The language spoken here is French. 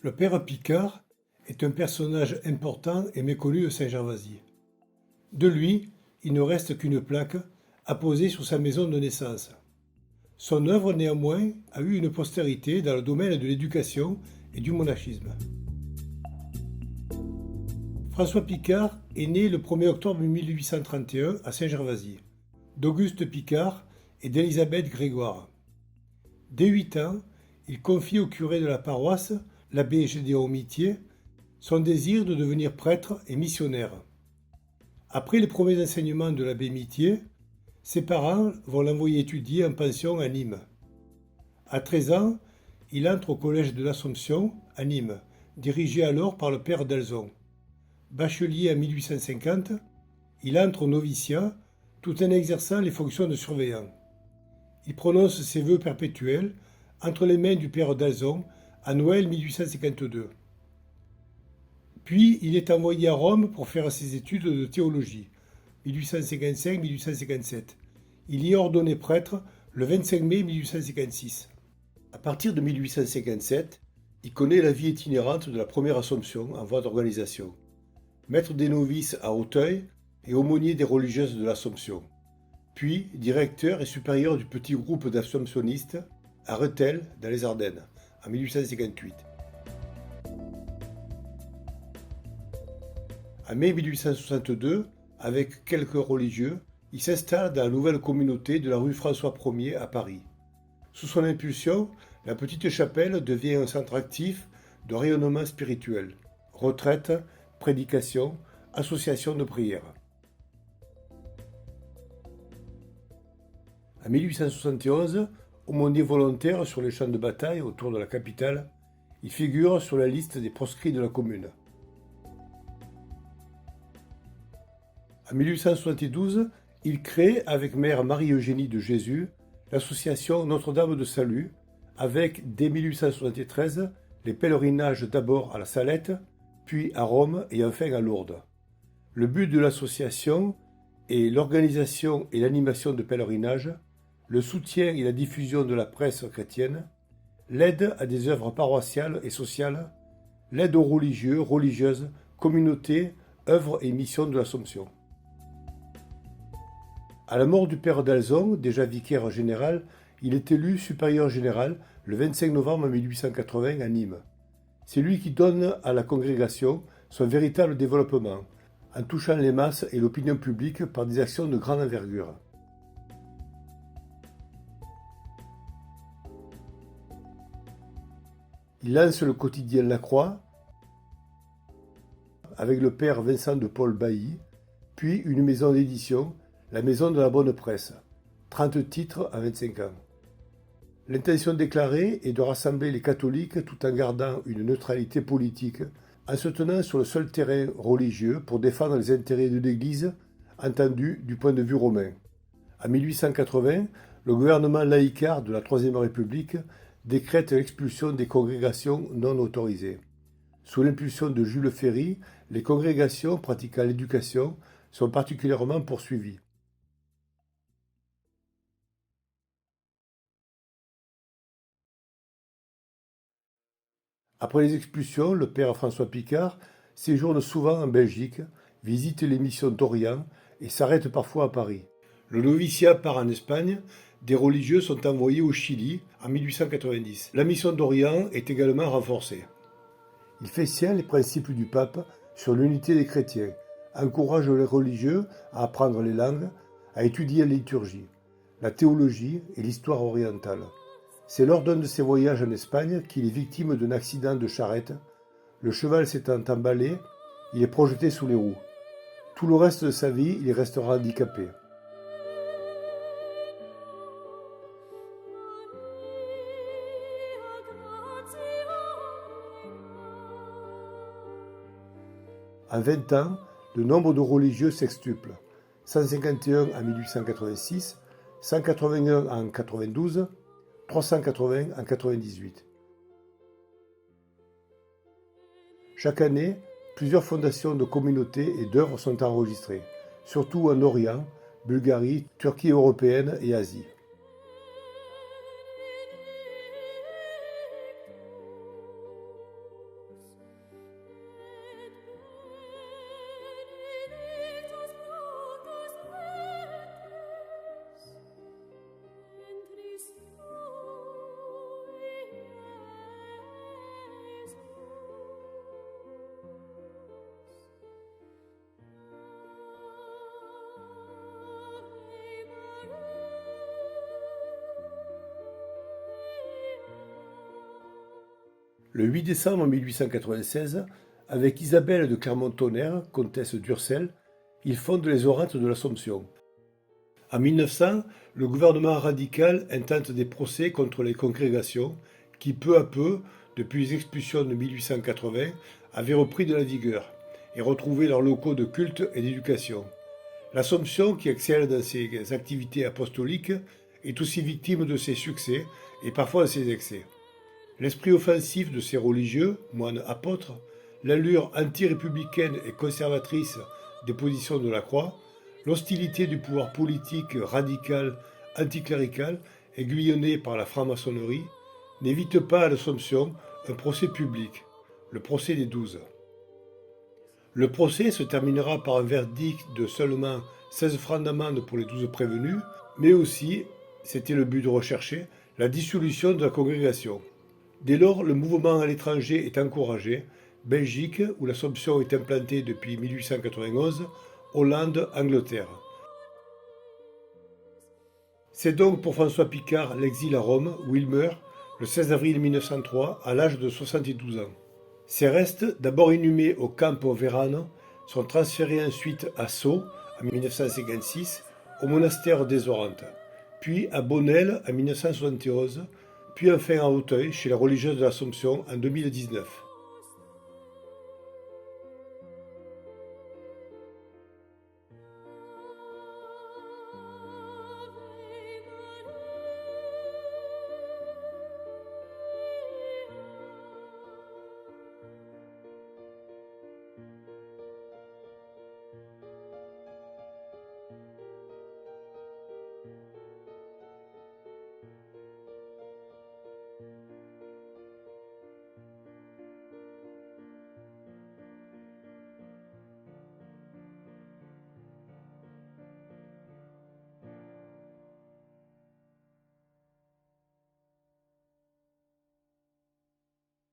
Le père Picard est un personnage important et méconnu de Saint-Gervasy. De lui, il ne reste qu'une plaque apposée sur sa maison de naissance. Son œuvre néanmoins a eu une postérité dans le domaine de l'éducation et du monachisme. François Picard est né le 1er octobre 1831 à Saint-Gervasy, d'Auguste Picard et d'Élisabeth Grégoire. Dès 8 ans, il confie au curé de la paroisse, l'abbé Gédéon Mittier, son désir de devenir prêtre et missionnaire. Après les premiers enseignements de l'abbé Mittier, ses parents vont l'envoyer étudier en pension à Nîmes. À 13 ans, il entre au collège de l'Assomption à Nîmes, dirigé alors par le père d'Alzon. Bachelier en 1850, il entre au noviciat tout en exerçant les fonctions de surveillant. Il prononce ses vœux perpétuels entre les mains du père d'Alzon à Noël 1852. Puis il est envoyé à Rome pour faire ses études de théologie, 1855-1857. Il y est ordonné prêtre le 25 mai 1856. À partir de 1857, il connaît la vie itinérante de la première Assomption en voie d'organisation. Maître des novices à Auteuil et aumônier des religieuses de l'Assomption. Puis directeur et supérieur du petit groupe d'assomptionnistes à Rethel, dans les Ardennes, en 1858. En mai 1862, avec quelques religieux, il s'installe dans la nouvelle communauté de la rue François Ier à Paris. Sous son impulsion, la petite chapelle devient un centre actif de rayonnement spirituel. Retraite, prédication, association de prière. En 1871, aumônier volontaire sur les champs de bataille autour de la capitale, il figure sur la liste des proscrits de la commune. En 1872, il crée, avec mère Marie-Eugénie de Jésus, l'association Notre-Dame de Salut, avec, dès 1873, les pèlerinages d'abord à la Salette, puis à Rome et enfin à Lourdes. Le but de l'association est l'organisation et l'animation de pèlerinages, le soutien et la diffusion de la presse chrétienne, l'aide à des œuvres paroissiales et sociales, l'aide aux religieux, religieuses, communautés, œuvres et missions de l'Assomption. À la mort du père d'Alzon, déjà vicaire général, il est élu supérieur général le 25 novembre 1880 à Nîmes. C'est lui qui donne à la congrégation son véritable développement, en touchant les masses et l'opinion publique par des actions de grande envergure. Il lance le quotidien La Croix avec le père Vincent de Paul Bailly, puis une maison d'édition, la Maison de la Bonne Presse, 30 titres en 25 ans. L'intention déclarée est de rassembler les catholiques tout en gardant une neutralité politique, en se tenant sur le seul terrain religieux pour défendre les intérêts de l'Église, entendus du point de vue romain. En 1880, le gouvernement laïcard de la Troisième République décrète l'expulsion des congrégations non autorisées. Sous l'impulsion de Jules Ferry, les congrégations pratiquant l'éducation sont particulièrement poursuivies. Après les expulsions, le père François Picard séjourne souvent en Belgique, visite les missions d'Orient et s'arrête parfois à Paris. Le noviciat part en Espagne, des religieux sont envoyés au Chili en 1890. La mission d'Orient est également renforcée. Il fait sien les principes du pape sur l'unité des chrétiens, encourage les religieux à apprendre les langues, à étudier la liturgie, la théologie et l'histoire orientale. C'est lors d'un de ses voyages en Espagne qu'il est victime d'un accident de charrette. Le cheval s'étant emballé, il est projeté sous les roues. Tout le reste de sa vie, il restera handicapé. En 20 ans, le nombre de religieux sextuple. 151 en 1886, 181 en 92, 380 en 98. Chaque année, plusieurs fondations de communautés et d'œuvres sont enregistrées, surtout en Orient, Bulgarie, Turquie européenne et Asie. Le 8 décembre 1896, avec Isabelle de Clermont-Tonnerre, comtesse d'Ursel, il fonde les Orates de l'Assomption. En 1900, le gouvernement radical intente des procès contre les congrégations qui, peu à peu, depuis les expulsions de 1880, avaient repris de la vigueur et retrouvé leurs locaux de culte et d'éducation. L'Assomption, qui excelle dans ses activités apostoliques, est aussi victime de ses succès et parfois de ses excès. L'esprit offensif de ces religieux, moines apôtres, l'allure anti-républicaine et conservatrice des positions de la Croix, l'hostilité du pouvoir politique radical anticlérical aiguillonné par la franc-maçonnerie, n'évitent pas à l'Assomption un procès public, le procès des 12. Le procès se terminera par un verdict de seulement 16 francs d'amende pour les 12 prévenus, mais aussi, c'était le but recherché, la dissolution de la congrégation. Dès lors, le mouvement à l'étranger est encouragé, Belgique, où l'Assomption est implantée depuis 1891, Hollande, Angleterre. C'est donc pour François Picard l'exil à Rome, où il meurt le 16 avril 1903 à l'âge de 72 ans. Ses restes, d'abord inhumés au Campo Verano, sont transférés ensuite à Sceaux en 1956, au monastère des Orantes, puis à Bonnel en 1971, puis enfin à Auteuil chez les religieuses de l'Assomption en 2019.